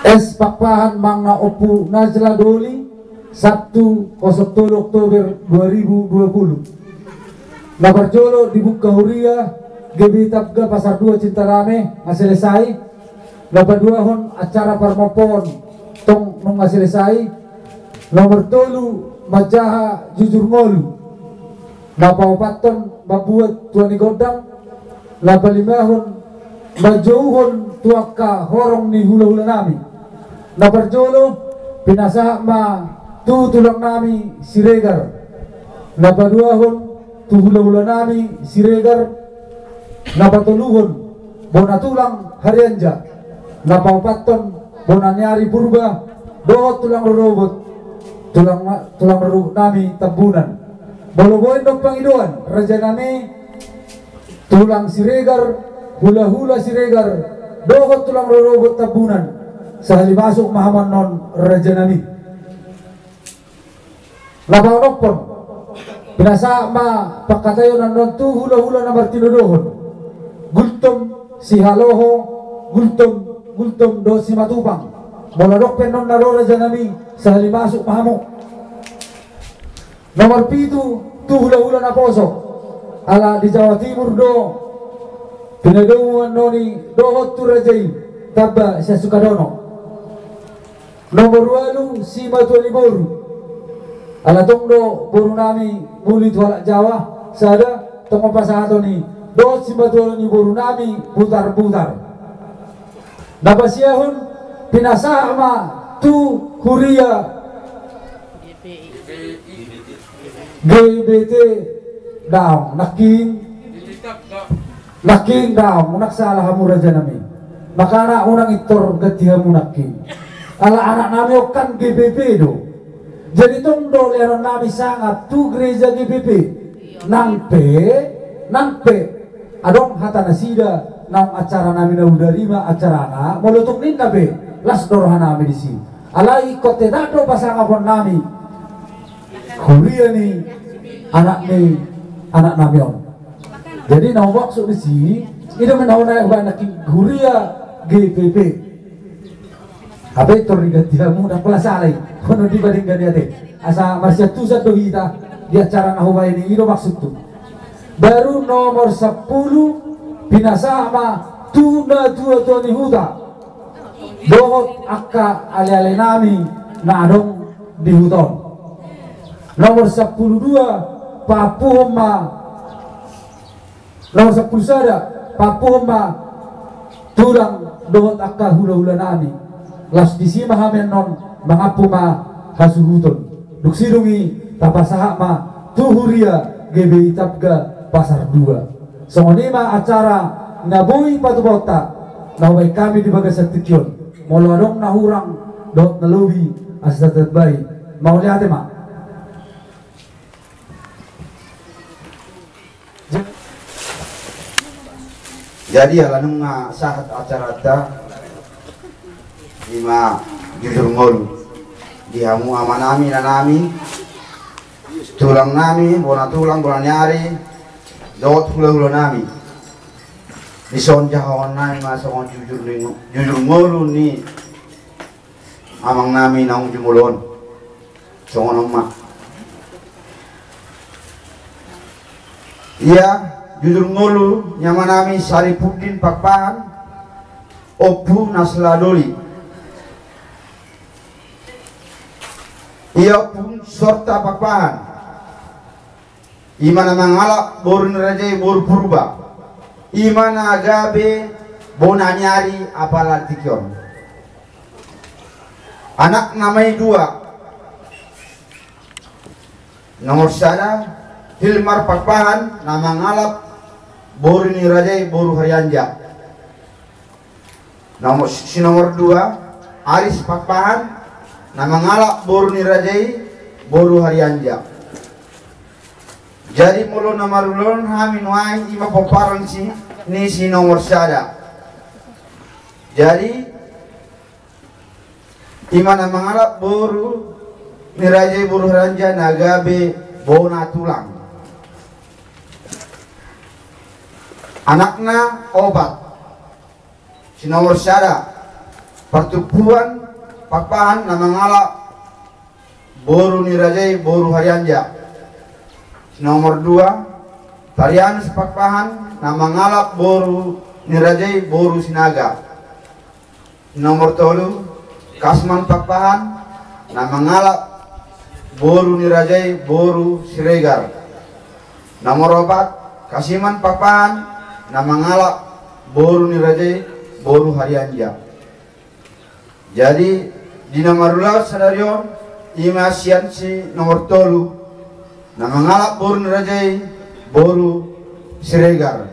Es Pakpahan Mangna Opu Najla Doli Sabtu 07 Oktober 2020. Nabarjolo dibuka huria GB Tabga Pasar 2 Cintarame ngaselesai. Nabaduahon acara parmopon tong nung ngaselesai. Nomor tolu Majaha Jujur Ngolu. Napaupaton mabuat tuani godang. Nabalimahon majauhon tuaka horong ni hula-hula nami. Nabarjolo pinasa ma tu tulang nami Siregar. Nabaduahon tu hula-hula nami Siregar. Nabatuluhon bona tulang Harianja. Napaupaton bona nyari purba dohot tulang robot tulang rerubut nami Tambunan. Boloboin dong pangiduan raja nami tulang Siregar hula-hula Siregar dohot tulang rerubut Tambunan. Sahali masuk mahaman non raja nami. Labaw nokpon pinasa ma pakatayon non tu hula-hula na martinodohon. Gultom si Haloho gultom do si Matupang. Mula dokpen non naro raja nami sahali masuk mahamok. Nomor 7 tu hula-hula na poso ala di Jawa Timur do pinadawan noni dohot tu rajai tabba sa Sukadono. Nomor 8 si Matuani Boru ala tongdo boru nami muli tualak Jawa sada tong pasahato ni do si Matuani Boru nami putar-putar. Napasiyahon pinasama tu huria GBT daw naking daw naksalah hamu raja nami makana unang itor gatihamu naking ala anak nami kan GBP do jadi tong do leron nami sangat tu gereja GBP nangpe adong hata nasida nang acara nami na udarima acara na molutuk nin nabe las dorohan nami di sini alai kote dado pasangapon nami kuliah nih anak nami on. Jadi nau maksud di sini itu menau naik banyak kuliah GPP. Apa itu rigatiamu dan kelas alai kono dibandingkan dia teh asa masih tusa dohita di acara nahuba ini itu maksud tuh. Baru nomor 10 pinasama tuna tua tuani huta dohot akka ale-ale nami na adong di huton. Nomor 12 Papuhoma nomor 10 sada Papuhoma tulang dohot akka hula-hula nami las disima hamen non mangapuma hasuhuton duksidungi tapasaha ma tuhuria GB Tabga Pasar 2 songonima acara nabui patubota nawai kami di bagas satikyon molodong nahurang dohot nalubi asatat bayi mau lihat mak. Jadi halanung nga sahat acara ta lima jujur ngolu dihamu ama nami na nami tulang nami bona nyari dot hula-hula nami dison jahon nami masong jujur ngolu ni amang nami naung jumulon songon ma iya jujur ngolu nyaman nami Saripudin Pakpahan Opu Najla Doli ia pun sorta Pakpahan imana mangalak boru nerajai boru purba imana agabe bona nyari apalah tikyon anak namai 2 nomor sana Hilmar Pakpahan nama ngalap boru ni rajai boru Harianja. Nomor 2 Aris Pakpahan nama ngalap boru ni rajai boru Harianja. Jadi mulu nomor ulun hamin wai ima poparan si ni si nomor sada. Jadi ima nama ngalap boru ni rajai boru Harianja nagabe bona tulang. Anakna obat si nomor sada pertukuan pakpahan na mangala boru ni rajai boru harianja. Nomor 2 tarian pakpahan na mangalap boru ni rajai boru sinaga. Nomor 3 kasman pakpahan na mangalap boru ni rajai boru siregar. Nomor 4 kasiman pakpahan na mangalap boru ni rajai boru harianja. Jadi di nomor 2 sadarion ima siansi nomor 3 na mangalap boru ni rajai boru siregar.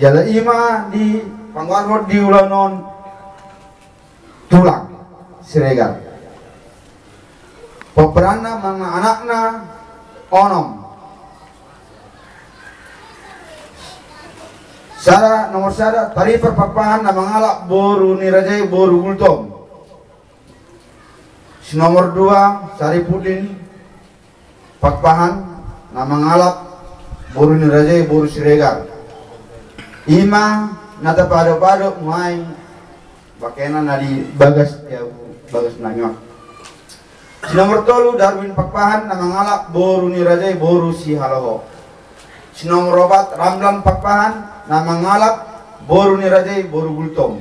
Jala ima di pangwarhot di ulanon tulang siregar. Peperana mga anakna onom. Sara nomor sada tari perpapahan na mangalak boru ni rajai boru gultom. Nomor 2 sari pudin pakpahan na mangalak boru ni rajai boru siregar. Ima nata pado-pado main bakena nadi bagas ya bagas nanyok. Nomor 3 Darwin pakpahan na mangalak boru ni rajai boru si haloho. Nomor 4 Ramlan pakpahan na mangalap boru ni rajai boru gultom.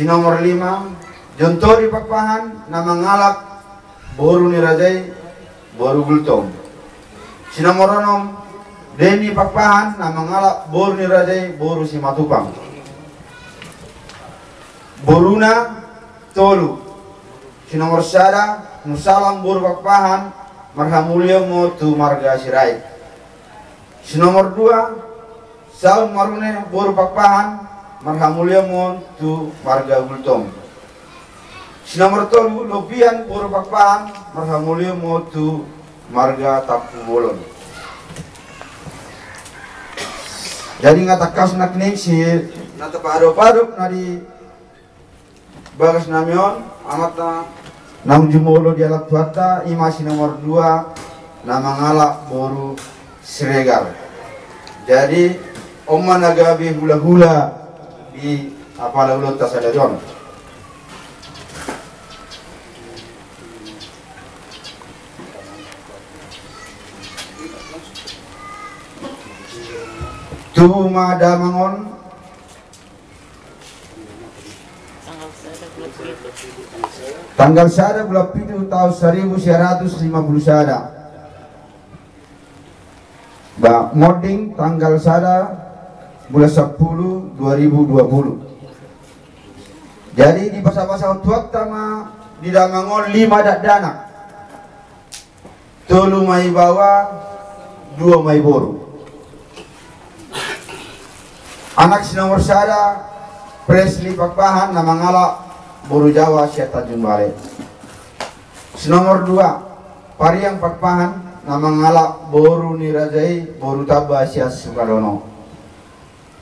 Nomor 5 Jontori pakpahan na mangalap boru ni rajai boru gultom. Nomor 6 Deni pakpahan na mangalap boru ni rajai boru si matupang. Boruna tolu. Nomor sada nusalam boru pakpahan marhamulya mo tu marga sirai. Nomor 2 Saun marune boru pakpahan marhamulya mo tu marga gultom. Nomor 3 lobian boru pakpahan marhamulya mo tu marga tapu bolon. Jadi ngatakas nak nih si nata pado-pado nadi bagas namion amata nang jumolo di alat tuata imasi nomor 2 na mangalak boru siregar. Jadi Oma nagabi hula-hula di apa laulot tasadarion. Tuma damangon tanggal sada bulan pitu tahun 1950 sada. Ba moding tanggal sada bulan 10 2020. Jadi di pasal-pasal tuak tama di damangon 5 danak. 3 mai bawa 2 mai boru. Anak nomor sada Presley pakpahan na mangala boru Jawa siya Tanjung Balai. Nomor 2 Pariang pakpahan na mangala boru ni rajai boru taba siya Sukarono.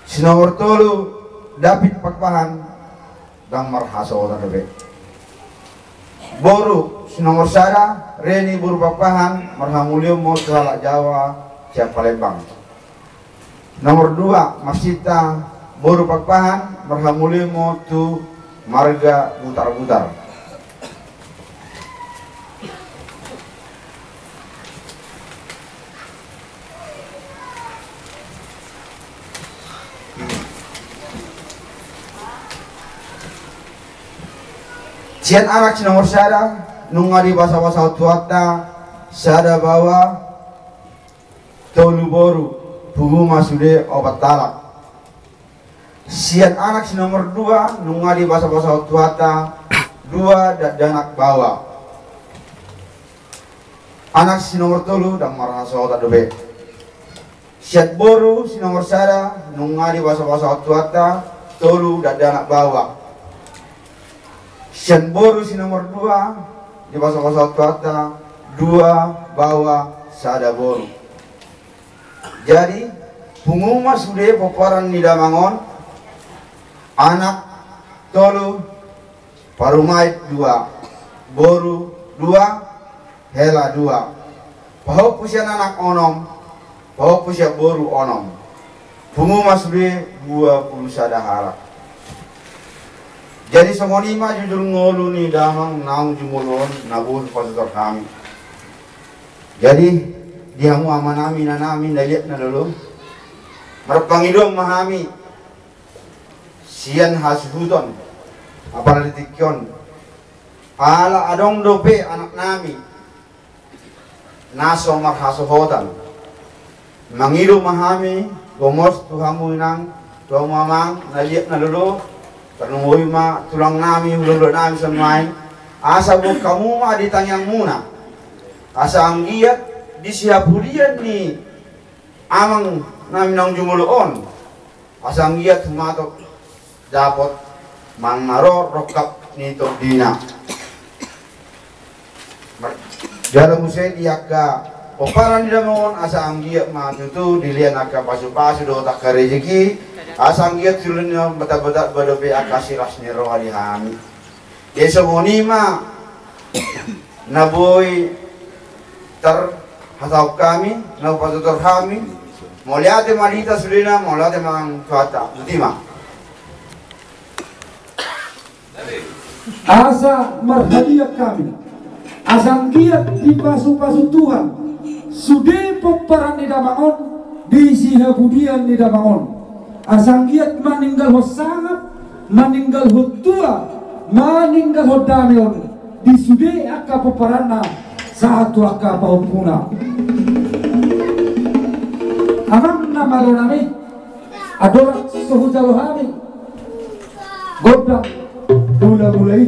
Nomor 3 David pakpahan dang marhaso tadabe. Boru nomor sada Reni boru pakpahan marhamulyo mo sa Jawa siya Palembang. Nomor 2 Masita boru pakpahan marhamulyo mo tu marga butar-butar. Cian anak nomor sada nungari basa-basa tuata sada bawa tolu boru bungu masude obat talak. Sian anak nomor 2 nungari basa-basa tuata 2 danak bawa. Anak nomor 3 dang maraso tadobe. Siat boru nomor sada nungari basa-basa tuata tolu danak bawa. Sian boru nomor 2 di basa-basa tuata 2 bawa sada boru. Jadi pengumuman sudah paparan di damangon anak tolu parumait 2 boru 2 hela 2 pahok pusian anak onom pahok pusia boru onom pengumuman sudah 20 sada harak. Jadi semua lima jujur ngolu ni damang naung jumulon nabur pastor kami. Jadi dihamu amanami nanami naliat na lolo. Marapangidong mahami siyan hasuduton apalagi tikyon. Ala adong dope anak nami naso marhasohotan. Mangido mahami gomos tuhamu inang tuhamu mamang naliat na lolo. Tanungoy ma tulang nami hulunod nami sa main. Asa mo kamu ma ditanyang muna. Asa ang giat di sihapulian ni amang namin ang jumuloon. Asa ang giat humatok dapat mangmaro rokap nito dina. Jala mo siya diaka oparan nila noon asa ang giat matutu dilian aka pasu-pasu do tak rezeki. Asang giat sulun yung bata-bata badobe akasiras ni rohali hami. Yeso monima naboy tar hatau kami, napatutor kami. Moliate malita sulina, moliate mang kuata. Ultima. Asa marhadiat kami. Asang giat di pasu-pasu Tuhan. Sude peperan di damangon, di sihabudian di damangon. Asang giat maninggal ho sangat, maninggal ho tua, maninggal ho damion di sude akka peperanna satu akka paumpuna. Amang nama lo nami adalah suhu jalo kami godang mulai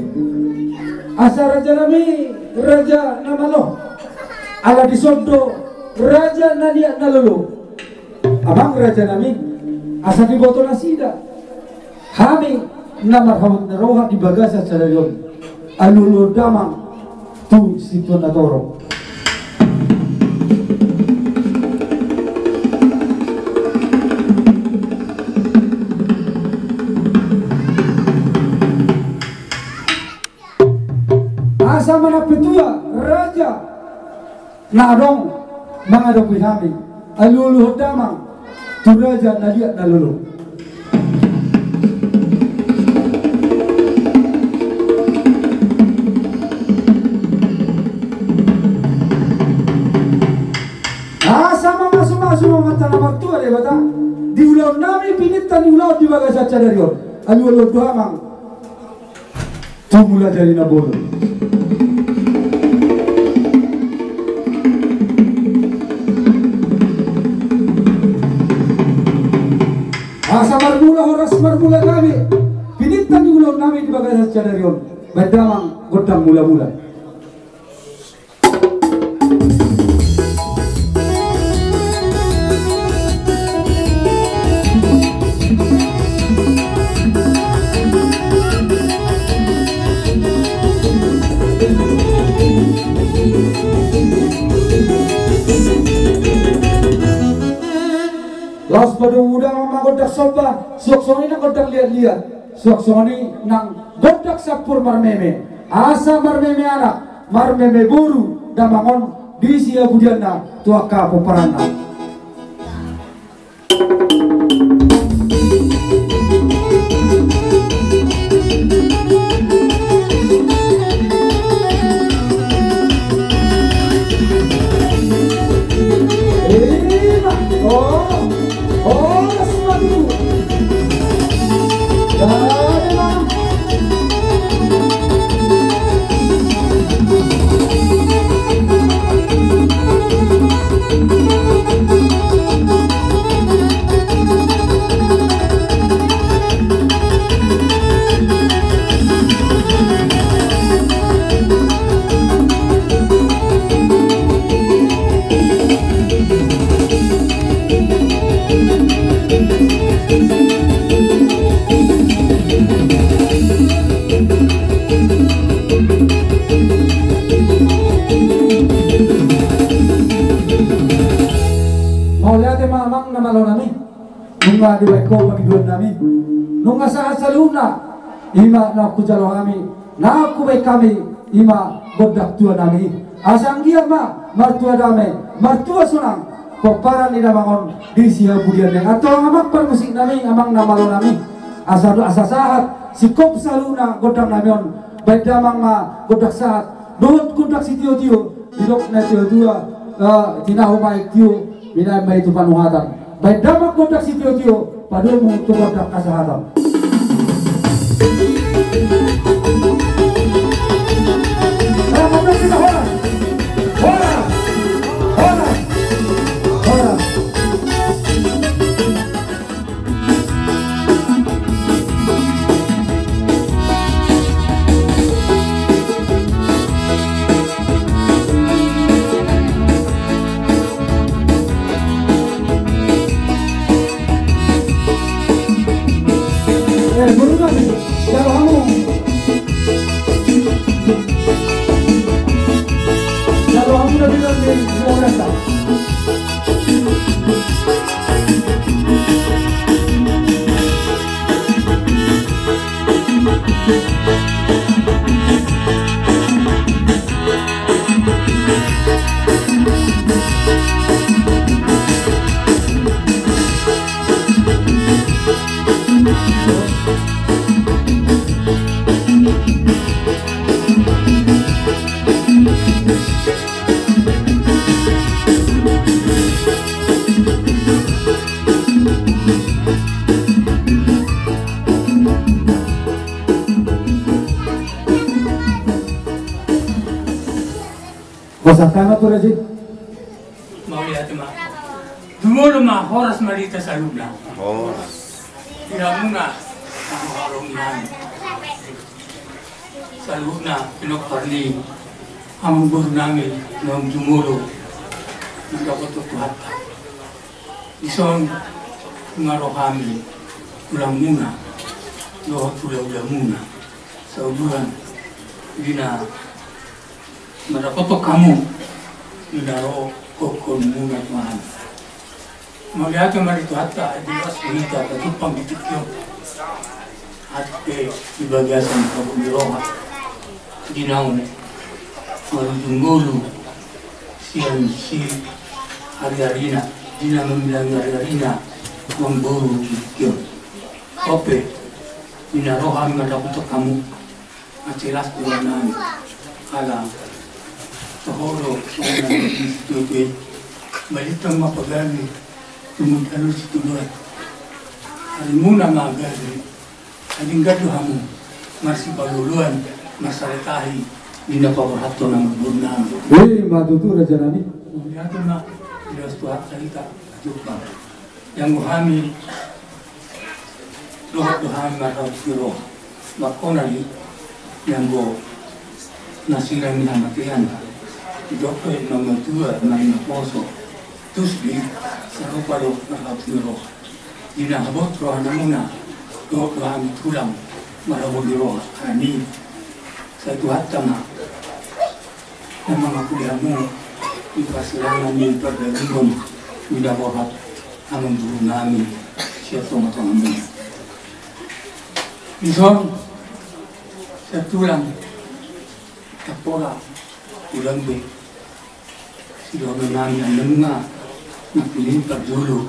asa raja nami raja nama lo ala disondo raja nadia nalolo amang raja nami asa di botol nasida kami nama hawat naroha di bagasa sadarion alulu damang tu situ natoro. Asa mana petua raja nadong menghadapi kami alulu damang tu raja naliat nalulu. Asa masuk mata nama tua deh bata di ulau nami pinitan di ulau di bagasa cadarion alulu damang tu mula dari nabolo. Asa marmula horas marmula kami pinitan di ulau nami di bagasa cadarion berdamang godang mula-mula. Las pada udang mang godak soba, suaksoni nang godak lihat-lihat, suaksoni nang godak sapur marmeme, asa marmeme anak, marmeme buru, damangon di sia budiana tuaka peperana. Nunga di weko pagidon namin nunga sa saluna ima na kujalo kami na kuwe kami ima godak tua nami asang dia ma martua dame martua sunang peparan ni namangon di siha budian yang atau ngamak permusik nami amang namalo nami asa sahat sikop saluna godang namion baik damang ma godak saat dohot godak si tio didok na tio tua tinahu maik tio bina mai tu panuhatan baik damang godak si tio padumu tu godak kasehatan. Kosakana tu Raji? Mau lihat mah. Dulu mah horas marita saluna. Oh. Tidak muna ang harungan. Saluna pinokarni ang guru namin ng jumulo. Nagkapatok hata. Ison ngaro kami ulang muna. Doha ulang muna. Sa ubulan hindi na marakotok kamu naro kokon muna mahal. Malihat yung marito hata ay diwas kuhita katupang itikyo at ibagasan kabumiroha ginaw marujunggolo siyan si hari-harina di na mamilang hari-harina mangguro itikyo ope dinarohan marakotok kamu at silas diwa namin ala Tahoro, Tuhan, balitang mapagali, tumutalo si Tuhan. Hari muna magali, haling gaduhamu, masih paluluan, masalatahi, di napapahato ng burnang. Matutu Raja Nabi. Melihat na, Diyos Tuhan salita, Tuhan. Yang muhami, doha marahot siro, makonali, yang go, nasirang minamatian. Dopo nomor 2 ng poso tusbi sa rupalo nakapiro dinahabot rohan na muna dopo kami tulang marabogiro ani sa tuhat tama ng mga kulihan mo ipasilangan ng pagdalingon minabohat ang guru namin siya tumatang mo ison sa tulang kapora ulang be sila namin ang mga napilimpad dulo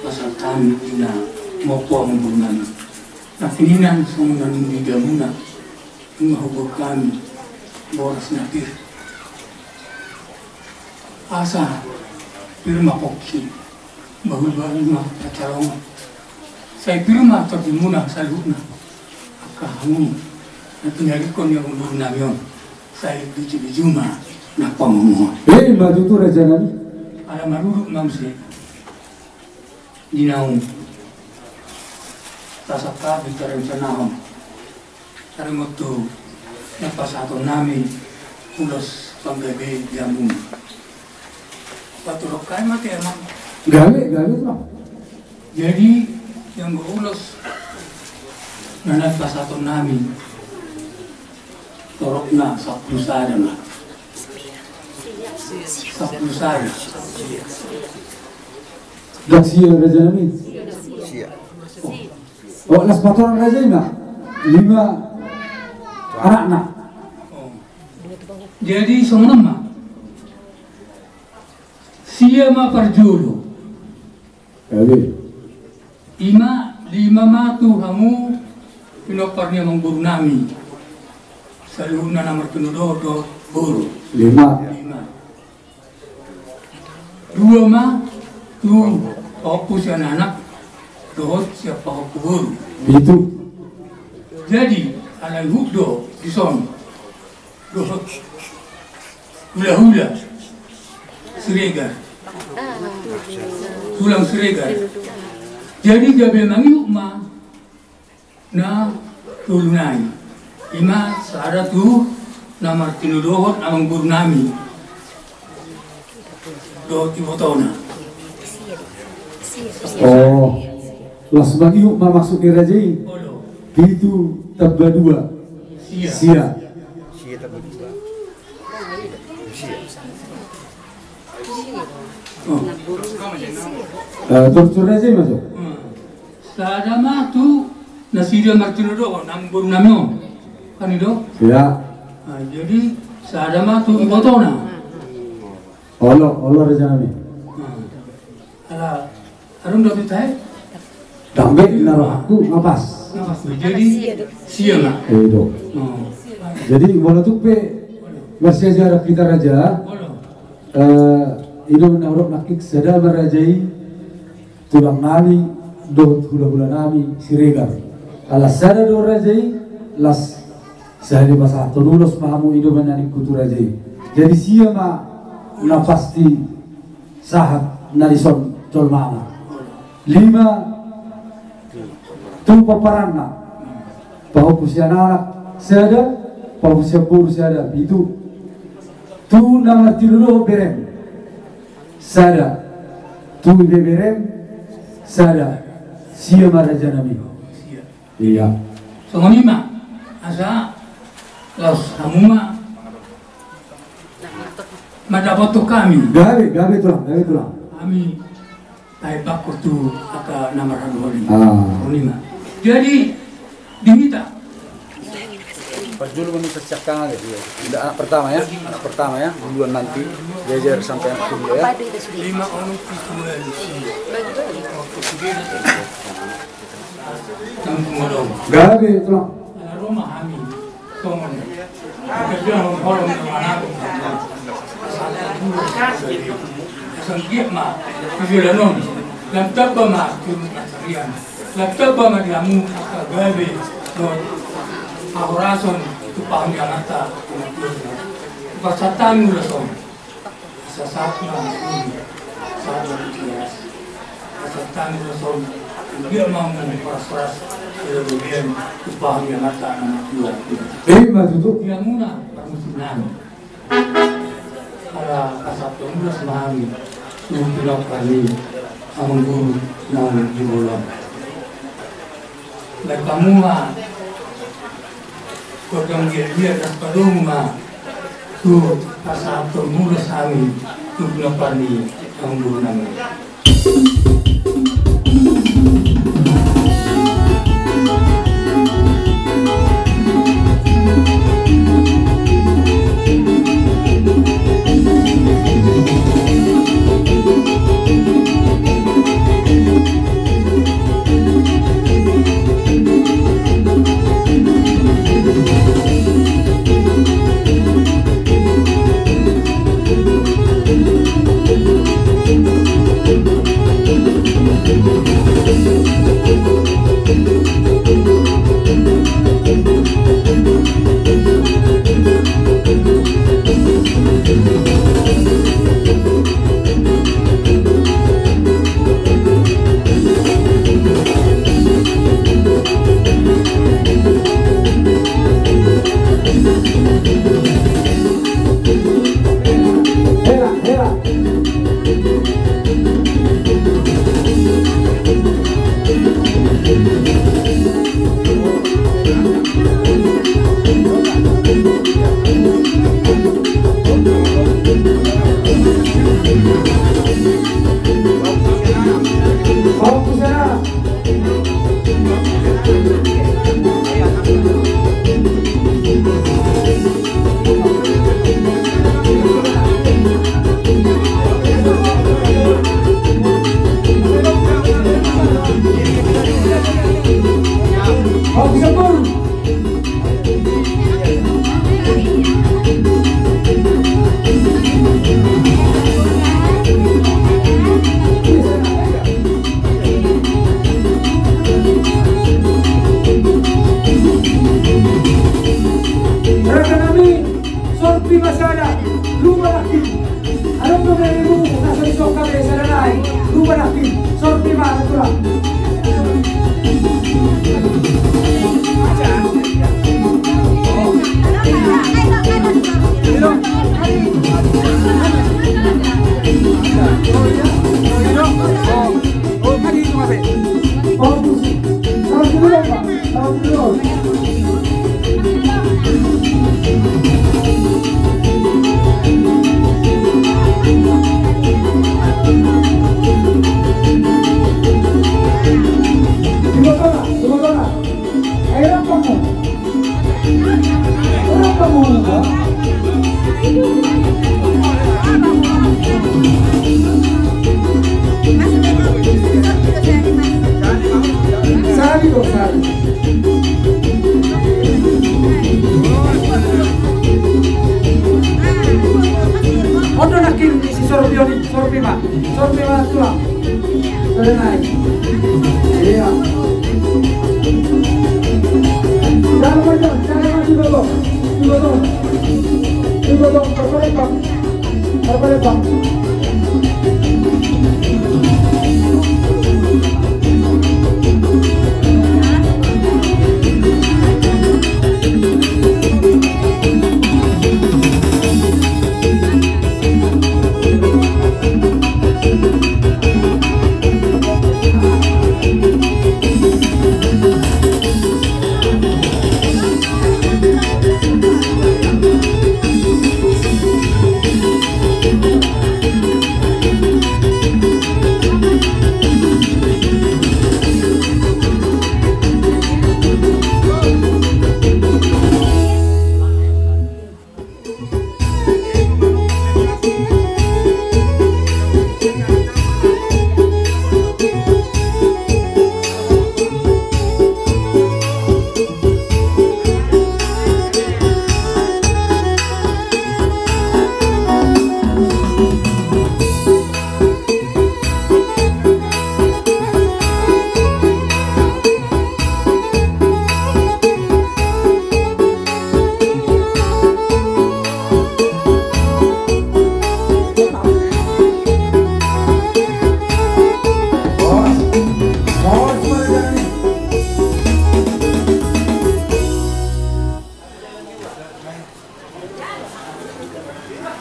pasal kami na mopo ang bunan. Napilinan sa mga naniniga muna yung mahubog kami boras na pir. Asa pirma poksi mahulban mga katarong sa pirma tabi muna sa luna akahangon na pinarikon yung ulun namin sa biji-bijuma na pamungo. Matutu Raja Nabi. Ala maruruk mamsi dinaw tasaka bitaran sanahon sarimoto napasato namin ulos panggabi diamong paturok kay mati emang Galit lah. jadi yang ulos na nagpasato namin torok na sa pusada na sa pusada Gaksi Raja Nabi. Oh, las 4 orang Raja ini 5 anak-anak. Jadi semua siapa perjulu Galit. 5 matu kamu pinoparnya mang guru nami. Saluhna nomor penudodo guru. 5. 2 mah tu fokus anak dohot siapa guru. 7. Jadi alai hukdo di son dohot hula-hula Siregar. Tulang Siregar. Jadi jabe mangiuk mah na tulunai. Ima sada tu nama tinudohot amang guru nami. Do tibotona. Oh, las bagi yuk masuk ke rajai. Olo. Itu tabla 2. Sia. Sia. Oh. Tur rajai masuk. Sada mah tu nasida martinudohot amang guru nami. Kan itu? Ya. Jadi sada mah tu ibotona. Allah raja nami. Ala arung do bitai. Dambe naruh aku ngapas. Jadi sia lah. Do. Jadi bola tuh pe masih aja kita raja. Ini menaruh nakik sada merajai tulang nami do hula-hula nami Siregar. Ala sada do rajai las sehari masa lulus mahamu ido menani kutu rajai. Jadi sia ma na pasti sahat narison colmana. 5 tu paparanna pahupusia anak sada pahupusia buru sada itu tu nama tilulo berem sada tu berem sada sia maraja nami. Iya. So nima asa laus hamuma madapat tu kami. Gawe tulang. Kami ay bakot tu aka namaran holi. Ah. Jadi diminta. Perjulu menuntut cakang aja dia. Tidak anak pertama ya, duluan nanti belajar sampai anak kedua ya. 5 orang Gawe tulang. rumah kami. Tolong. Kerja orang mana Sangkip mah, tujuan non, laptop mah turun asarian, laptop mah diamu gawe, non, aurason tu paham yang mata, pasatan mula son, sasat mah, sahaja kias, pasatan mula son, dia mau peras-peras, kemudian tu paham yang mata anak dua, Matutu. dia muna permusuhan. Para kasatong mula semahami nung pilak kali amang guru nang dibolong. Nagkamu nga kodang gilbir at padung nga tu kasatong mula sa amin tu pilak kali amang guru namin. Ondo nakin si Sorbioni, Sorbima tulang. Sudah naik. Iya. Jangan maju dulu. Terbalik bang.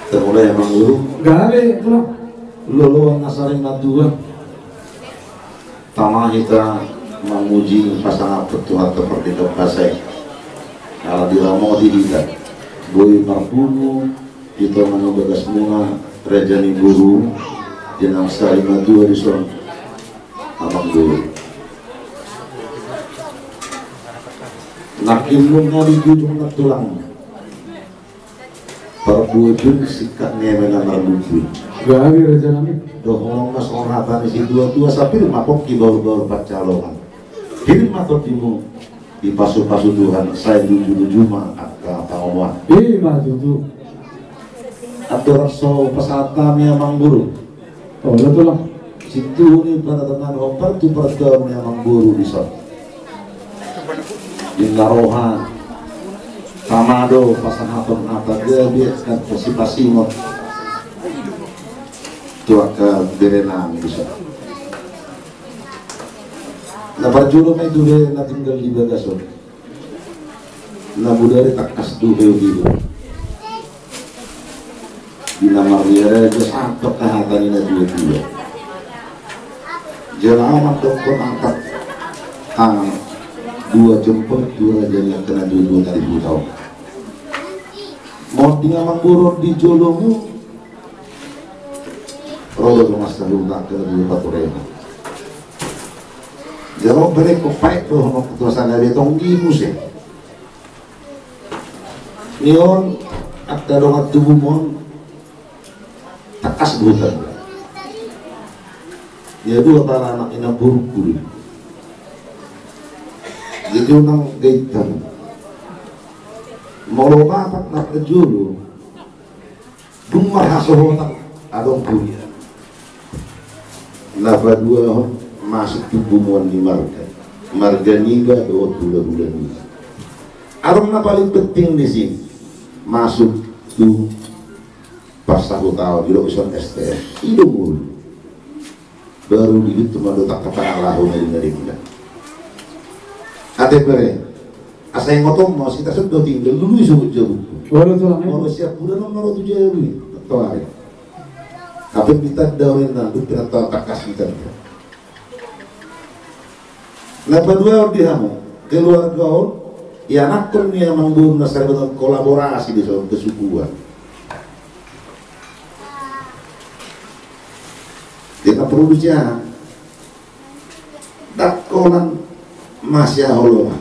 Termulai emang guru Gabe tulang. lolo nasaring natuan tamah kita memuji pasangan petuah seperti kepasai kalau dilamo dihita boy marpuno kita menubagas muna rejani guru jenang saring natua dison amang guru nakimung nga di jujung na tulang perbuatan sikat ngemenan narbubi Gabe raja nami. dohong mas oratan isi dua sapir mapok ki baru pacalongan kirim atau timu di pasu-pasu Tuhan saya luju mah akal pangomuan Ima tutu. atau raso pesata memang guru Oh lo tulang. situ ini pada tenan hopar tu perda memang guru bisa di narohan tamado pasangan apa dia biarkan pasi mot tua ke berenang bisa na parjuro may dure na tinggal di Bagason na budari takas duhe dito dinamariere just angkat kahatan na dua jangan amat dokter angkat dua jempol dua jadi yang kena dua kali tahun mau tinggal mangburur di jolomu rodo mas terluka ke dua paturema jalo balik ko paik to hono ketuasan dari tonggi musik nion akta dongat tubuh mon takas butan dia dua para anak ina buruk kuri jadi unang gaitan mau matak nak kejulu dumar hasohotak adong punya napa dua masuk tubuh di marga niga do bulan ini arong na paling penting di sini masuk tu pas 1 tahun di lokasi STF hidup baru di itu malu tak kata Allah dari kita ate pere asa yang ngotong mas kita sudah tinggal dulu sebut jauh Oh lo tulang. kalau siap udah nomor 7 ini tahu tapi kita daurin nanti kita tahu tak kasih kita lepas dua orang dihamu keluar gaul ya nakon yang membuat nasar betul kolaborasi di soal kesukuan kita perlu bicara dakonan masya Allah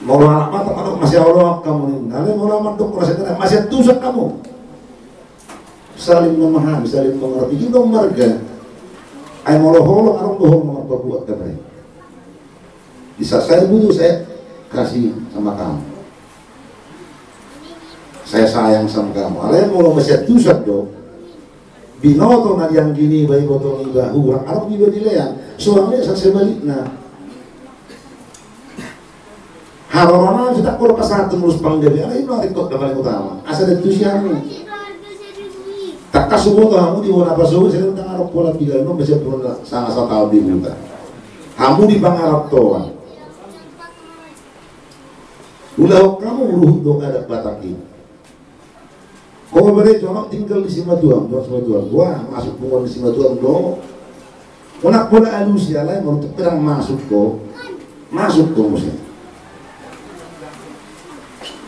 mau lama atau masya Allah kamu ini nanti mau lama untuk merasakan masya tusak kamu saling memahami, saling mengerti juga marga Ay molo-holo arong dohong mga pagbuat ka rin. Bisa saya butuh saya kasih sama kamu. Saya sayang sama kamu. Alay molo masya tusat do. Binoto na yang gini bayi botong iba urang arong iba dileyan. Soalnya sa sebalik na. Harorona sudah kalau kesatu terus panggabi. Alay no arikot na paling utama. Asa dan tusiamu. Tak kasubo to hamu di wana paso sila tang arok pola pila no besa pun sana sa tao di buta. Hamu di pangarap to. Ulah kamu uruh do kada bataki. Kau beri contoh tinggal di Simatuang, gua masuk pungon di Simatuang do. Onak pola alus ya lain mau pedang masuk ko mesti.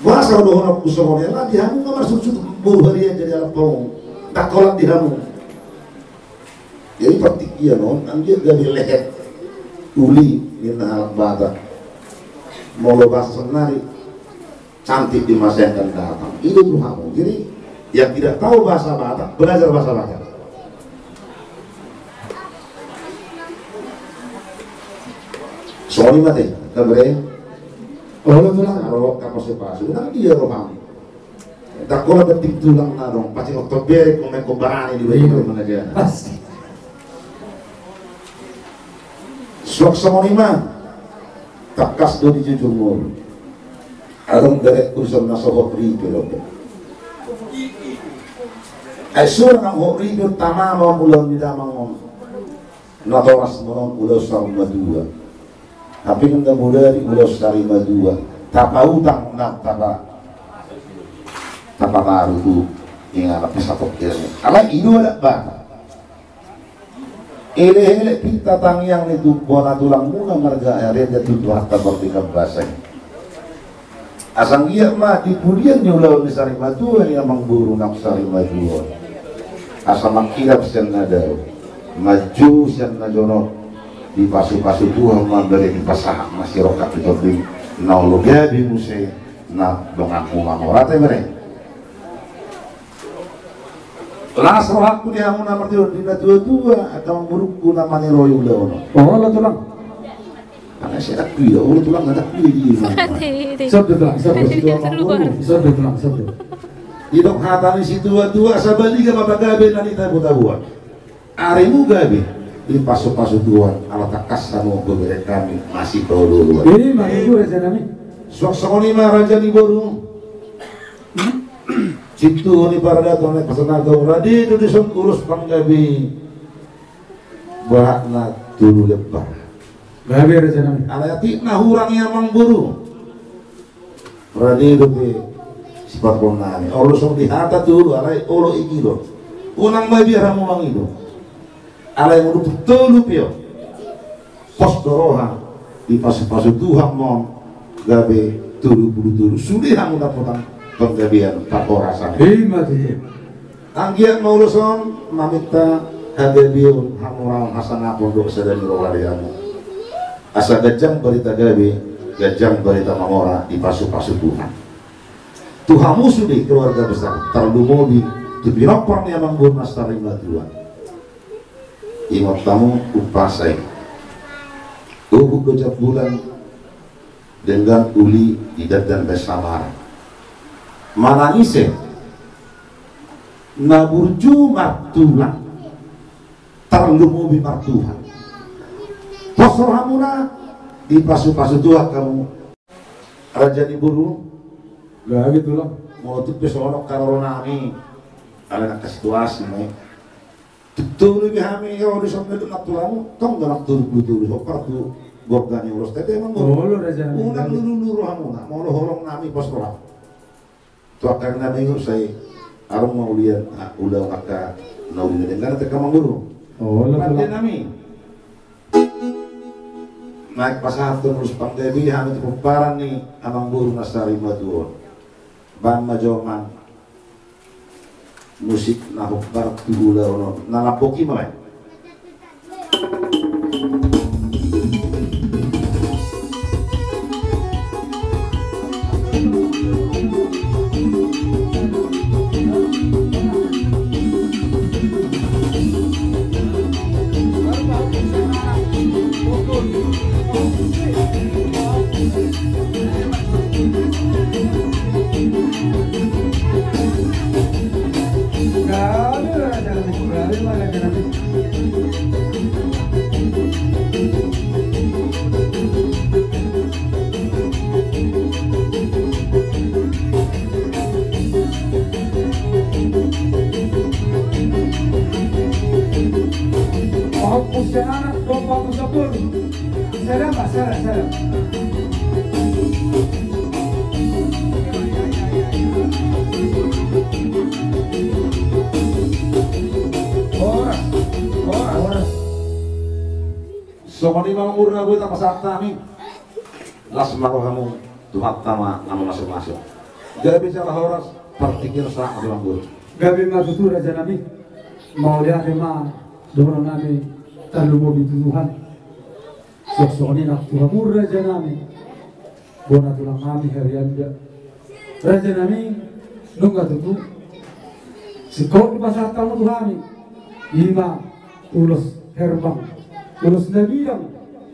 Gua asal do onak kusong lah di hamu nggak masuk buru harian jadi alat pong. Tak kolak di hamu. Jadi praktik iya non, anjir dari leher uli minta alat bata. Mau lo bahasa senari cantik di masa yang akan datang. Itu tuh hamu. Jadi yang tidak tahu bahasa Batak belajar bahasa Batak. Soalnya mati, kabarnya. Oh, kalau kamu sepatu, nanti dia roham. Tak kola betik tulang narong, pasti Oktober kau barani di bayi kau mengajar. Suak semonima, tak kas do di jujumur. Arong derek urusan nasohok ribel. Asur nang hok ribel tamama ulang di damang natoras morong ulos sarima dua. Tapi kanda mulai ulos sarima dua. Tapa utang nak tapa taru tu yang anak pesakok ini. Alah itu ada apa? Ele kita tangyang itu buat tulang muna marga area jatuh harta bertiga basah. Asang iya mah di pudian nyulau di sarima dua yang mengburu nak sarima dua. Asal makilap sen nada maju sen najono di pasu-pasu Tuhan memberi di pasah masih rokat itu di naulugia di musik na dongaku mamorate mere. Las rohakku dia mau nama tidur di dua atau burukku namanya royu leono. Oh, lo tulang. Karena saya tak kuya, orang tulang nggak tak kuya di mana. Sabda tulang, sabda tulang. Hidup hatan si tua sabali ka mapagabe na nita butawan. Arimu gabe di paso-paso tuan ala takas samo beberek kami masih toluluan. Ini mah itu raja nami. Sok-sok lima raja di boru. Situ ni para dato ni pasana kau radi tu disun urus panggabi. Bahakna tulu lebar. Gabe raja nami. Ala yati na hurang yang mangburu. Radi tu di sifat konani. Olo song dihata dulu, alay olo ikilo. Unang babi ramu mang itu. Alay mudu tulu pio. Pos doroha di pasu-pasu Tuhan mon gabe tulu sudi hamu dapatang penggabian tako rasanya. Hima itu. Anggian mauluson mamita hagabiun hamural hasanapun do sedani rawaliamu. Asa gajang berita gabe, gajang berita mamora di pasu-pasu Tuhan. Tuhamu sudi keluarga besar terlumobi tu binopang yang manggur nastari Tuhan. Imam tamu upasai. Tuhu gojak bulan dengan uli idat dan besamar. Mana ise naburju martulan terlumobi martuhan. Posor hamuna di pasu-pasu Tuhan kamu raja di buru. Gabe tulang. Mau tuh pesonok karonami ala nak situasi nih. Tuh lebih kami kalau di sana itu nak tulamu, tong nak tulu hokar tu gorgani urus tete emang. Oh, lo raja nami. Unang lulu hamuna, mau lo horong nami pos kolam. Tuh karena minggu saya arung mau lihat udah kakak nauli dengan teka manguru. Oh, lo tulang. Nami. Naik pasar terus panggabi hamil kumparan nih amang buru nasari maduon. Ban majoman musik nahukbar tugula ono nalapoki malay. Hapus yang anak, domba musabur. Salam, salam. Horas. Somani mamur na gue tanpa saat kami. Las marohamu Tuhan tama nama masuk-masuk. Jadi bicara horas partikir sang adalah guru. Gabi matutu raja nabi. Mau lihat memang dorong nabi terlalu mau Tuhan. Sosok ini nak Tuhan mur raja nabi. Bona tulang kami harian dia. Raja nabi nunggu tutu. Sikau di pasar kamu Tuhan. Ima ulos herbang, ulos nabidang,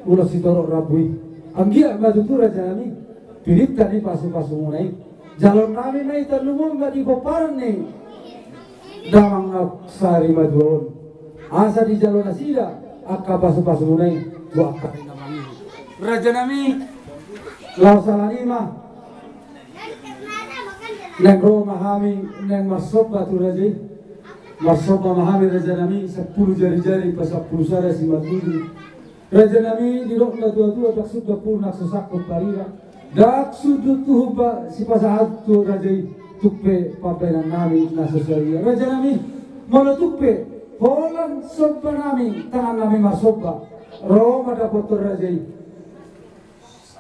ulos sitorok rabui. Anggia matutu raja nabi. Pilit tadi pasu-pasu mulai. Jalur kami naik terlalu nggak di paparan nih. Damang sari madron. Asa di jalur nasida. Akka pasu-pasu mulai. Gua akka namanya. Raja nami. Lau salah lima. Neng roh mahami. Neng marsoba tu raja. Marsoba mahami raja nami. 10 jari-jari pas 10 sara si matudu. Raja nami di rok na dua-dua. Tak sudah pun nak sesakut parira. Dak sudut tuh si pasahat tu raja tupe paperan nami nasosaria raja nami mono tupe holan soba nami tangan nami masoba Roma dapat raja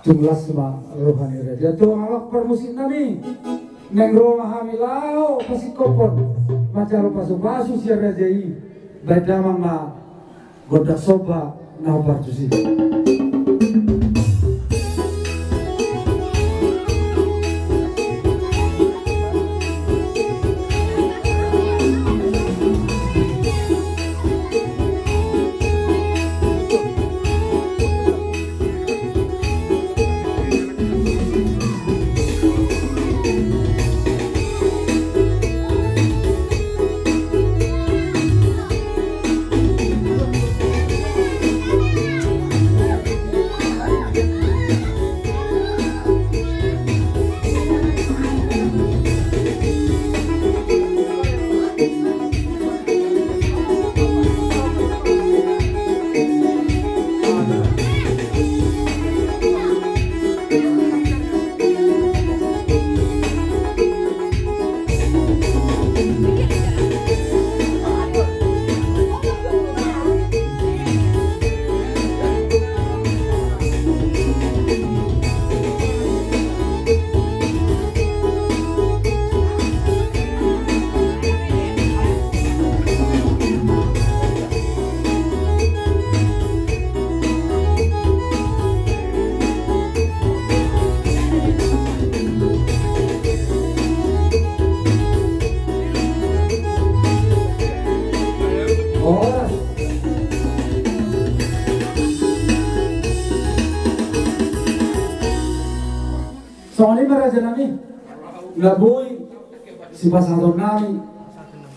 jumlah sama rohani raja tu awak permusim nami neng Roma hamilau pasti kopon macam pasu-pasu si raja beda mama godak soba nah partusi. Soalnya raja nami laboy si pasador nami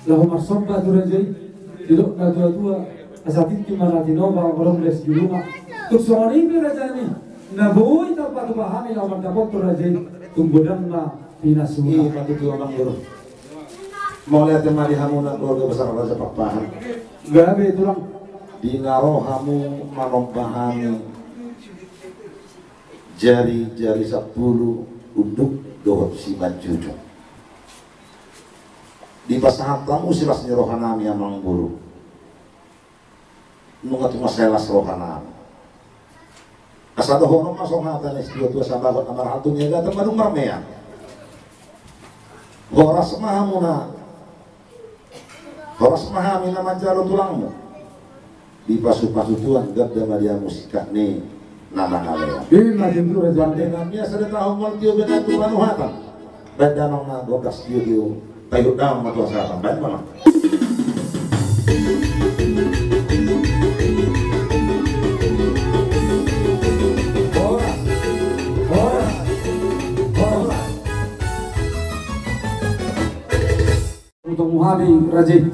lahu marsoba tu raja dilo na dua asatit ki marati nova orang les di rumah tu soalnya raja nami laboy tanpa tu pahami lahu mantapot tu raja tumbudang na pinasuni pati tu orang guru. Mau lihat yang mari hamuna keluarga besar raja papahan. Gabe tulang Di ngarohamu manompahami jari-jari 10 untuk dohot si bancucu. Di pasahan kamu silas ni rohanami amang buru. Nunga tu maselas rohanami. Asado hono masong hatan istio tu sabagot amar hatunya gata madung marmea. Horas mahamuna. Horas mahami na manjaro tulangmu. Di pasu-pasu tuan gabda madia musika ni nama nalea. Bandengannya sudah tahu mal tio benar tu panuhatan. Badanong na bokas tio tayo daw matua sa baik mana. untuk Muhammad Rajin.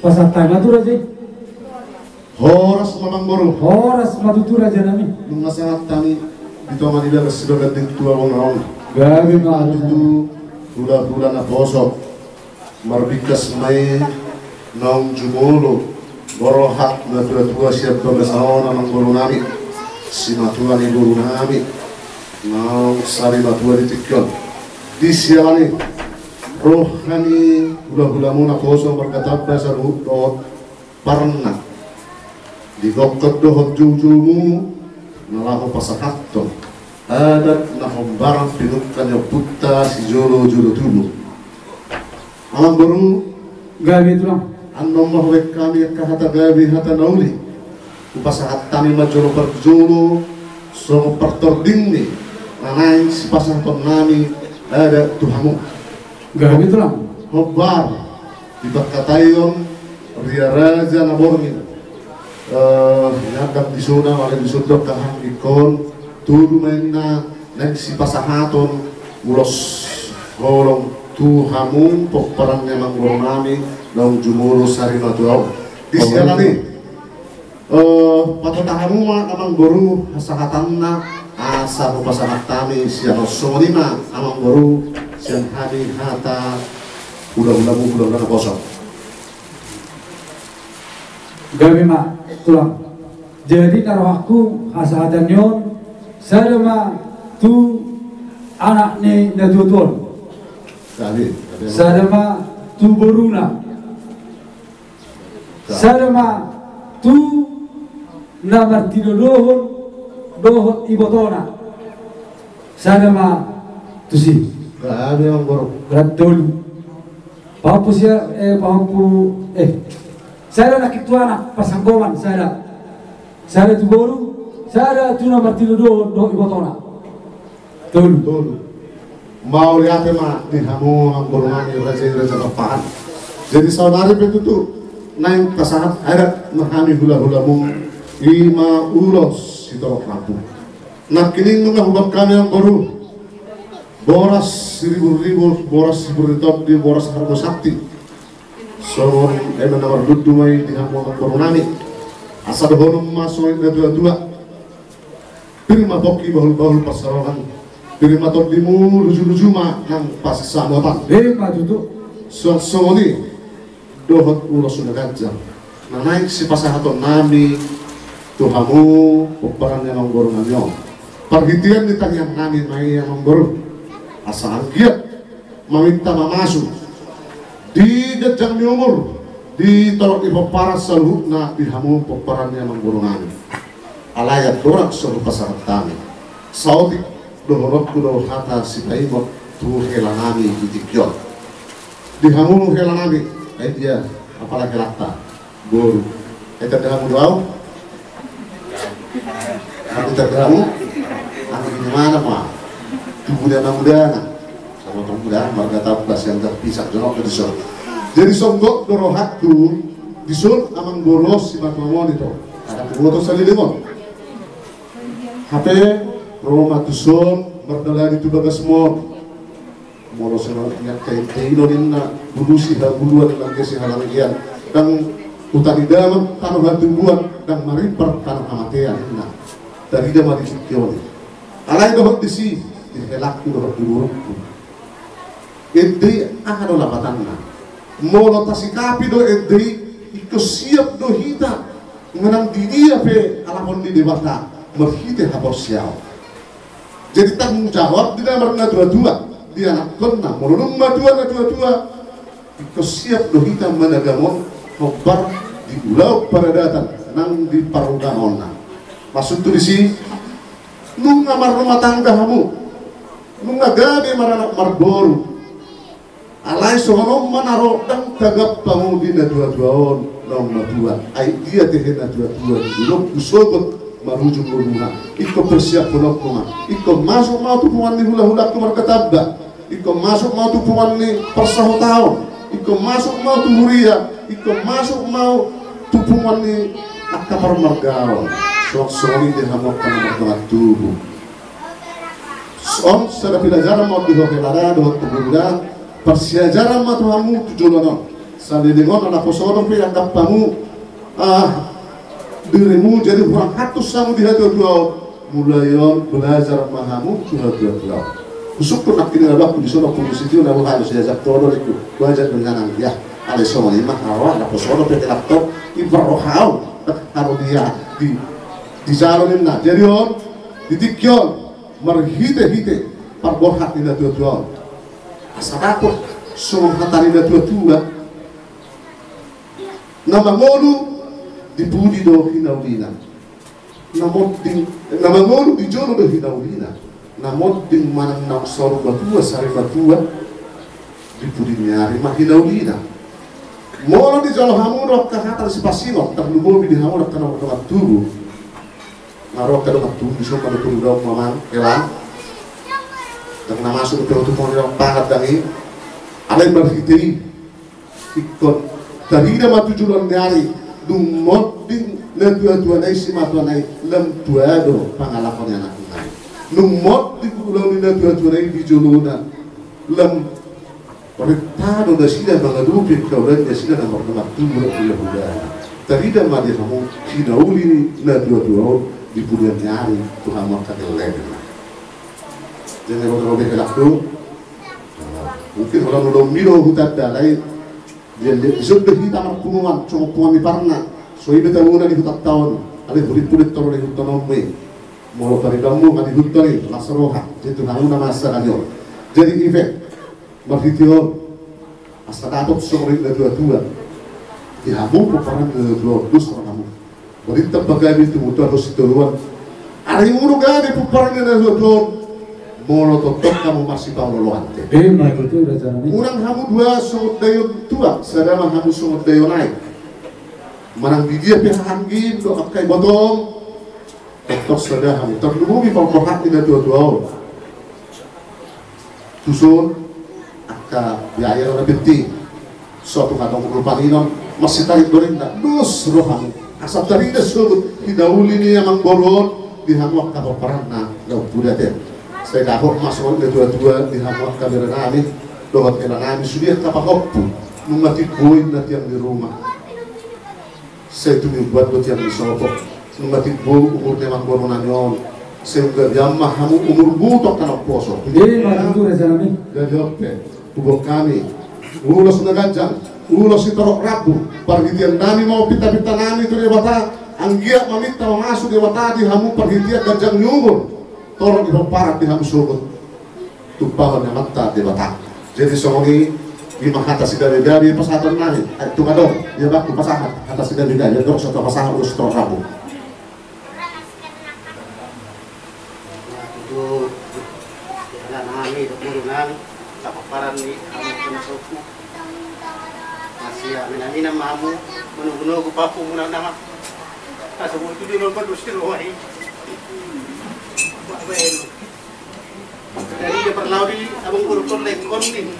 Pasal tanga tu Raja. Horas mamang boru. Horas matutu Raja nami. Nung masangat kami dito Manila sebagai tua wong Gabi ma itu hula-hula na bosok marbikas may nong jumulo borohat na tua siap pembesaon namang guru nami si matua ni guru nami nong sari matua di tikyon di sialani rohani hula-hula muna bosok berkata dasar hudot parna di gokot dohot jujumu nalahu pasakatto adat na hombarang pinukkan yung putta si jolo tubo. Alam baru gabi tu lang. Anong mahwek kami at kahata gabi hata nauli. Upasahat kami majolo perjolo so pertording ni nanay si pasanton nami ada tuhamu. Gabi tu lang. Hombar ibakatayon ria raja na borngin. Nagdak di suna wala di sudok kahang ikon tulu main na nagsipasahaton ulos golong tuhamu pokparang memang golong nami nang jumulo sari matuaw di siya ni patotahamu ma amang guru hasahatan na asa pasahat kami siya sonima amang guru siyang hari hata udah kosong Gabi ma tulang. Jadi naruh aku hasahatan yon sadama tu anak ni natutul sadama tu boruna sadama tu namartino dohon ibotona sadama tu si grabe ang boro gratul pampu siya sada nakituana pasanggoman sada tu boru sada tu namartino dohon ibotona Tulu. Mau lihat mah di hamu ang borongani raja kapahan. Jadi saudari itu tuh naik pasangan ada mahami hula-hula mung lima ulos itu kampung. Nak kini nunggu hubab kami yang baru boras ribu boras top di boras harga sakti. So nomor dudu mai di hamu ang borongani. Asal honum masuk ke dua. Pirma boki bahul pasarohan. Dari matok limu lucu mah nang pas samotan. Maju tu. Songoni dohot ulos sudah gajah. Nah naik si pasahaton nami tuhamu peperan yang ngorong nyo. Perhitian ditanya nami mai yang ngorong. Asa angkiat meminta mamasu di jejak ni umur di tolok ibu para seluhna di hamu peperan yang ngorong nami. Alayat dorak seluruh pasahat kami. Saudi dohorok kudo hata si paimot tu helanami di tikyon di hamu helanami dia apalagi lata buru kita dengan doa kita kamu aku di mana mah muda sama muda marga tablas yang terpisah jorok ke disol jadi songgok dorohat tu disol amang boros si matmamon itu ada kuboto salilimon HP Roma Tuson berdala di tubagas mo moro senangnya kayak na bulusi ha buluan lang kasi halang iyan dan utang idam tanah hatubuan dan maripar tanah kematian nah dari dia mati sikyon alay dohot disi dihelak dohot diburuk edi ano lapatan na moro tasikapi do edi iko siap do hita menang di dia pe alapon di debata merhite habos siaw jadi tanggung jawab di dalam dua-dua dia nak kena melulung madua iko siap do hita menagamon hobar di ulau paradatan nang di parugamon maksud tu disi nung ngamar rumah tangga kamu nung ngagabe maranak marboru alay sohono manaro dang tagap kamu di na dua-duaon nang madua ay dia tehen na dua-dua dulog usogot marujung rumah iko persiap punok rumah iko masuk mau tupuan ni hula-hula kumar ketabda iko masuk mau tupuan ni persahu tahun iko masuk mau tuhuria iko masuk mau tupuan ni akapar margaon sok-sori dia hamok kana margaon tubuh son sada pilajaran mau dihokelada dohot tubuda persiajaran mau tuhamu tujolono salilingon anak posodong pe yang kapamu dirimu jadi kurang hatus samu di hati dua mulayon belajar mahamu dua kusuk pun nak kini ada aku disuruh polisi itu nak harus diajak todo itu belajar dengan dia ada semua lima awal nak posodong pe laptop ibarohau harus dia di jalonin na jadi on ditikyon marhite parborhat ina dua asakako semua hatari ina dua nama ngolu dibudi do hinaulina namangolu di jono do hinaulina namod ding manang nang soru batua sari batua dibudi nyari mah hinaulina molo di jalo hamu rok kahata si pasino tak lubo di hamu rok kana rok tubu ngarok kana rok tubu so kana tubu do mamang elang tak na masuk ke tubu rok pahat dangi alai berhiti ikon tadi dah matu julon nyari dung modding le dua-dua nai si matu nai lem tuado pangalakonnya anak nai dung modding ulau ni le dua-dua nai di jolona lem retado da sida mangadupi kauran da sida nomor nomor tumur ulah tadi dah madi kamu hinauli ni le dua-dua di bulan nyari Tuhan mau kata leben jangan robe kelakdu mungkin orang udah miro hutat dalai dia sudah kita markuman cuma puan parna so ibe tawuna di hutat tahun ale burit toro di hutan me mau tari kamu kan di hutan ni lasaroha itu haruna masa kanyo jadi efek marhitio asatatot sore dua di hamu peperan dua dus kamu burit tabagai itu mutu harus duluan ari muru gade peperan dua molo totok kamu masih Paulo loante. Begitu udah jalan ini. Urang kamu dua sungut dayon tua, sedama kamu sungut dayon naik. Manang di dia pihak gim do akai botong. Totok sedah kamu terdubi pangkohat ina dua-dua. Tusun aka biaya ora penting. Suatu kadang rupaninon masih tarik dorinda. Dus roh kamu. Asap tarinda suruh hidauli ni amang boron dihamuak kapaparanna lau budate. Saya kahok masuk ke dua-dua di hamuak kamera nami dohot kena nami sudah kapakoppu mengati boy nanti yang di rumah saya itu buat yang di sopok mengati boy umurnya mang bono nanyon saya enggak jamah kamu umur butok tanah poso Begitu udah jalan ini. jadi oke kubok kami ulos nagajang ulos itorok rabu perhitian nami mau pita-pita nami itu dia bata anggia mamita masuk dia bata di hamu perhitian gajang nyungur tolong diparat di hamu sobot tumpahan yang mata di batak jadi songi lima kata sidari pasatan nani itu kadong dia baku pasangan kata sidari dia dok satu pasangan urus tolong rabu itu anak nami itu urunan kaparan ni kami kena soku Siya minamina mamu menuguno ko papu muna nama. Kaso mo itu dulu ko dusiro ay. Babae. Dari dia perlaudi abang kurutol lekon din.